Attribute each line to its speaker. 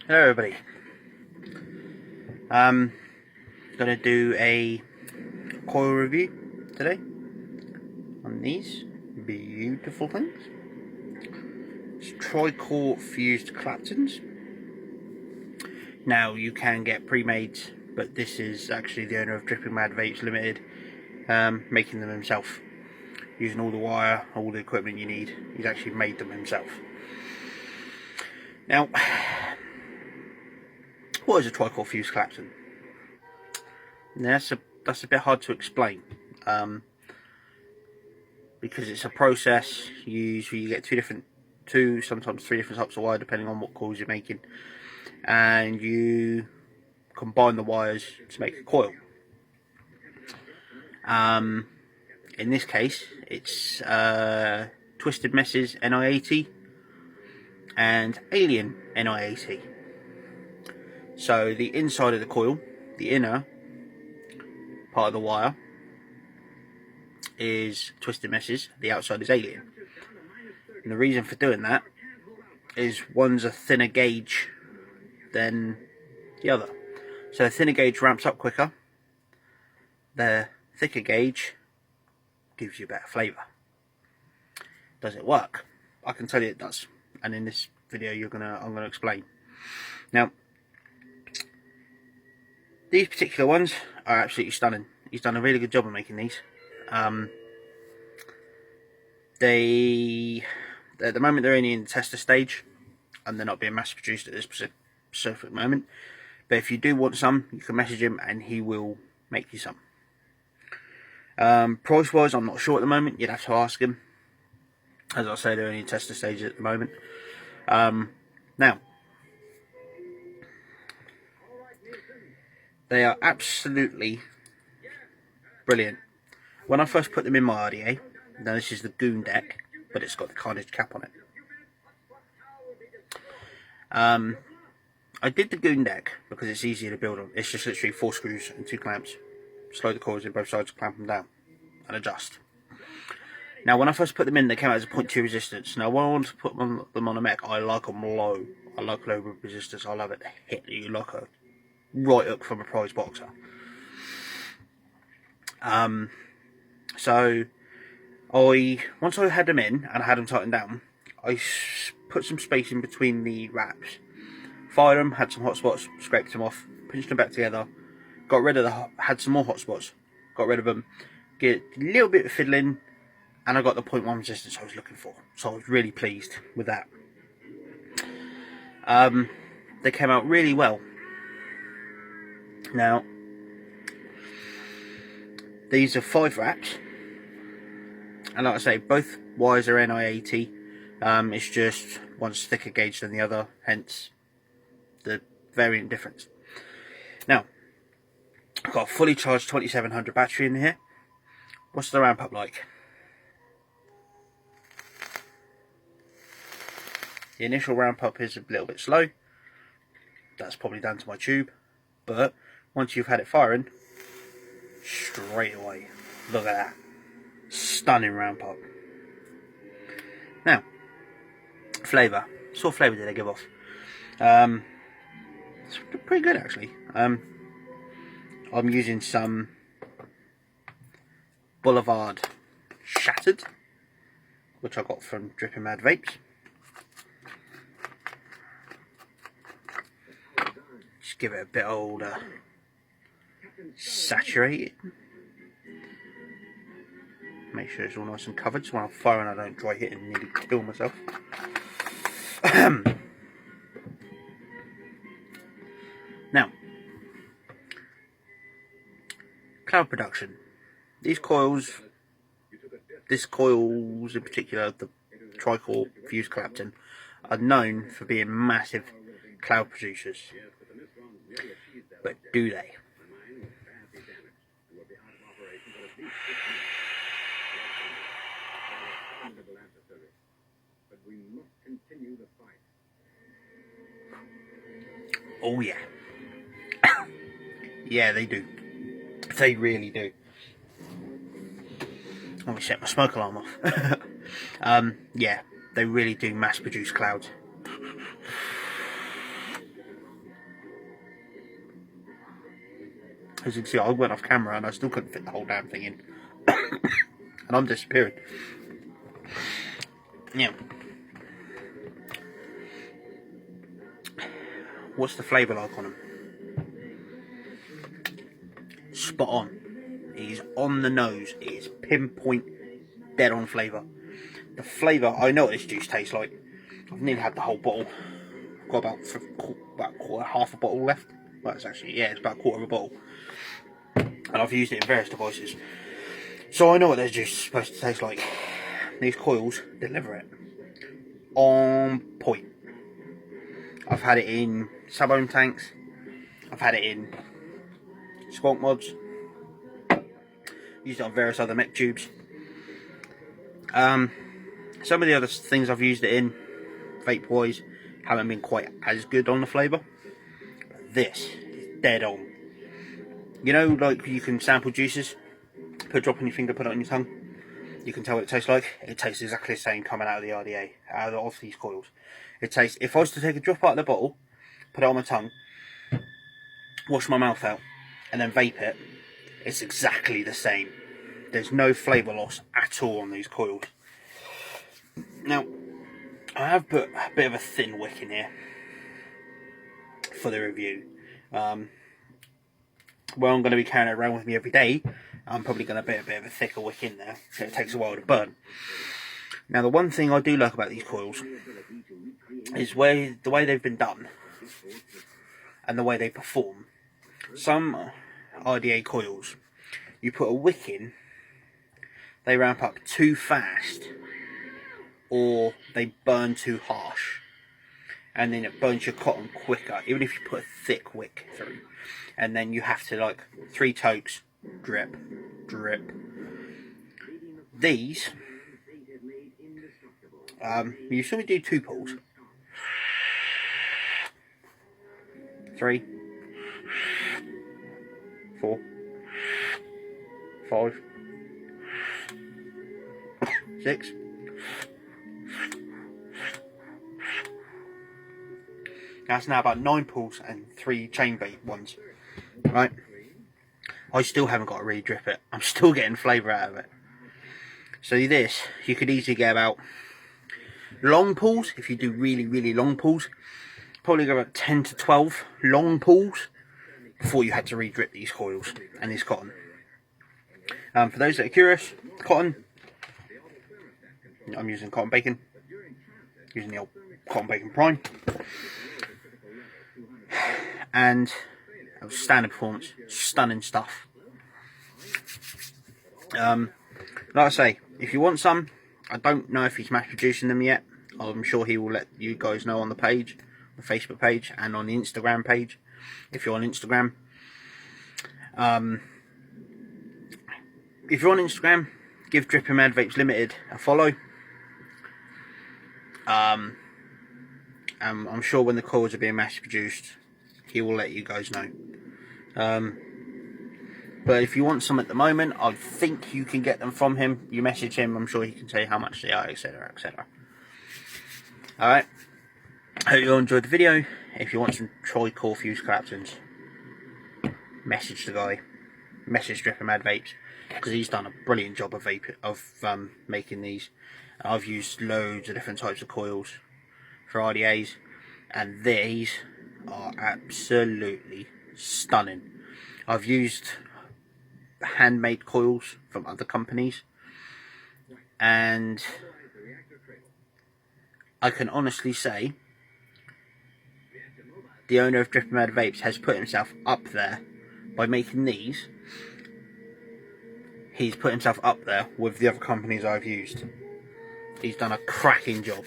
Speaker 1: Hello everybody. Gonna do a coil review today on these beautiful things. It's tri-core fused claptons. Now you can get pre-made, but this is actually the owner of Dripping Mad Vapes Limited, making them himself, using all the wire, all the equipment you need. He's actually made them himself. Now, what is a tri-core fused clapton? Now, that's a bit hard to explain, because it's a process used where you get two, sometimes three different types of wire depending on what coils you're making, and you combine the wires to make a coil. In this case, it's Twisted Messes NI80 and Alien NI80. So the inside of the coil, the inner part of the wire, is Twisted Messes, the outside is Alien. And the reason for doing that is one's a thinner gauge than the other. So the thinner gauge ramps up quicker, the thicker gauge gives you better flavour. Does it work? I can tell you it does, and in this video I'm gonna explain. Now, these particular ones are absolutely stunning. He's done a really good job of making these. At the moment they're only in the tester stage, and they're not being mass produced at this specific moment. But if you do want some, you can message him and he will make you some. Price wise, I'm not sure at the moment. You'd have to ask him. As I say, they're only in tester stage at the moment. Now, they are absolutely brilliant. When I first put them in my RDA, now this is the Goon deck, but it's got the carnage cap on it. I did the Goon deck because it's easier to build on. It's just literally 4 screws and 2 clamps. Slow the coils in both sides, clamp them down, and adjust. Now, when I first put them in, they came out as a 0.2 resistance. Now, when I want to put them on a mech, I like them low. I like low resistance. I love it to hit you like a right hook from a prize boxer. So once I had them in and I had them tightened down, I put some space in between the wraps, fired them, had some hot spots, scraped them off, pinched them back together, got rid of had some more hot spots, got rid of them, get a little bit of fiddling, and I got the 0.1 resistance I was looking for. So I was really pleased with that. They came out really well. Now, these are 5 wraps, and like I say, both wires are NI80. It's just one's thicker gauge than the other, hence the variant difference. Now, I've got a fully charged 2700 battery in here. What's the ramp up like? The initial ramp up is a little bit slow. That's probably down to my tube, but once you've had it firing, straight away, look at that, stunning ramp up. Now, flavour. What sort of flavour did they give off? It's pretty good actually. I'm using some Boulevard Shattered, which I got from Dripping Mad Vapes. Just give it a bit old saturated. Make sure it's all nice and covered, so when I'm firing I don't dry hit and nearly kill myself. Now, cloud production. These coils, this coils in particular, the tri-core fused clapton, are known for being massive cloud producers. But do they? Oh yeah. Yeah, they do. They really do. Let me set my smoke alarm off. Yeah, they really do mass produce clouds. As you can see, I went off camera and I still couldn't fit the whole damn thing in. And I'm disappearing. Yeah. What's the flavour like on them? Spot on. It is on the nose. It is pinpoint, dead on flavour. The flavour, I know what this juice tastes like. I've nearly had the whole bottle. I've got about half a bottle left. Well, it's actually, yeah, it's about a quarter of a bottle. And I've used it in various devices. So I know what this juice is supposed to taste like. These coils deliver it. On point. I've had it in sub-ohm tanks. I've had it in squonk mods. Used it on various other mech tubes. Some of the other things I've used it in, vape wise, haven't been quite as good on the flavour. But this is dead on. You know, like you can sample juices, put a drop on your finger, put it on your tongue. You can tell what it tastes like. It tastes exactly the same coming out of the RDA, out of these coils. It tastes, if I was to take a drop out of the bottle, put it on my tongue, wash my mouth out, and then vape it, it's exactly the same. There's no flavour loss at all on these coils. Now, I have put a bit of a thin wick in here for the review. Well, I'm going to be carrying it around with me every day. I'm probably going to put a bit of a thicker wick in there, so it takes a while to burn. Now, the one thing I do like about these coils is the way they've been done and the way they perform. Some RDA coils, you put a wick in, they ramp up too fast or they burn too harsh, and then it burns your cotton quicker, even if you put a thick wick through. And then you have to, like, 3 tokes, drip, drip. These, you should do 2 pulls. 3, 4, 5, 6. That's now about 9 pulls and 3 chain bait ones. Right? I still haven't got to re-drip it. I'm still getting flavour out of it. So this, you could easily get about long pulls, if you do really, really long pulls. Probably go about 10 to 12 long pulls before you had to re-drip these coils and this cotton. For those that are curious, cotton, I'm using cotton bacon, using the old cotton bacon prime, and standard performance, stunning stuff. Like I say, if you want some, I don't know if he's mass producing them yet. I'm sure he will let you guys know on the page, the Facebook page, and on the Instagram page, if you're on Instagram. If you're on Instagram, give Dripping Mad Vapes Limited a follow. I'm sure when the coils are being mass produced, he will let you guys know. But if you want some at the moment, I think you can get them from him. You message him, I'm sure he can tell you how much they are, etc, etc. Alright, hope you all enjoyed the video. If you want some tri-core fuse claptons, message the guy, message Dripping Mad Vapes, because he's done a brilliant job of making these. I've used loads of different types of coils for RDAs, and these are absolutely stunning. I've used handmade coils from other companies, and I can honestly say the owner of Dripping Mad Vapes has put himself up there by making these. He's put himself up there with the other companies I've used. He's done a cracking job.